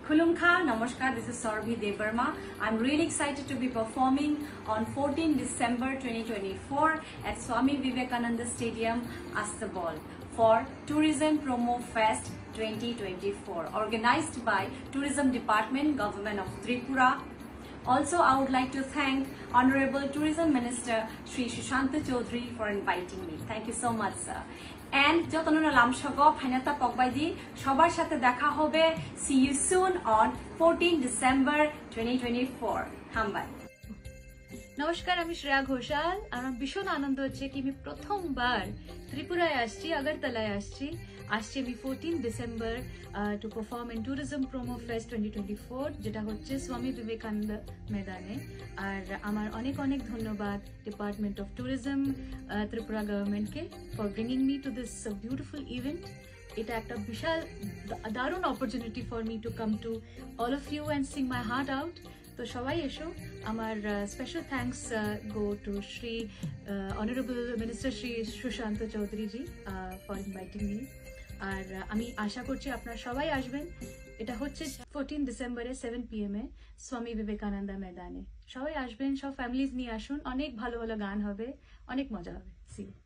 Khulumkha, Namaskar, this is Sorbhi Debarma. I'm really excited to be performing on 14 December 2024 at Swami Vivekananda Stadium, Astabal for Tourism Promo Fest 2024, organized by Tourism Department, Government of Tripura. Also, I would like to thank Honorable Tourism Minister Shri Sushanta Chaudhary for inviting me. Thank you so much, sir. And Jotanuna Lamshago, Hanata Pogbaidi, Shobar Shate Dekha Hobe. See you soon on 14 December 2024. Hambai. নমস্কার, আমি শ্রেয়া ঘোষাল। আমার ভীষণ আনন্দ হচ্ছে কি আমি প্রথমবার ত্রিপুরায় আসছি, আগরতলায় আসছি আমি 14 December to perform in tourism promo fest 2024, যেটা হচ্ছে স্বামী বিবেকানন্দ ময়দানে। আর আমার অনেক অনেক ধন্যবাদ ডিপার্টমেন্ট অফ ট্যুরিজম, ত্রিপুরা গভর্নমেন্টকে for bringing me to this beautiful event. এটা একটা বিশাল দারুণ opportunity for me to come to all of you and sing my heart out. তো সবাই এসো। আমার special thanks go to Shri honourable minister Shri Sushanta Chowdhury ji for inviting me. আর আমি আশা করছি আপনারা সবাই আসবেন। এটা হচ্ছে 14 ডিসেম্বরে 7 PM এ স্বামী বিবেকানন্দ ময়দানে। সবাই আসবেন, সব ফ্যামিলিজ নিয়ে আসুন। অনেক ভালো ভালো গান হবে, অনেক মজা হবে। See you.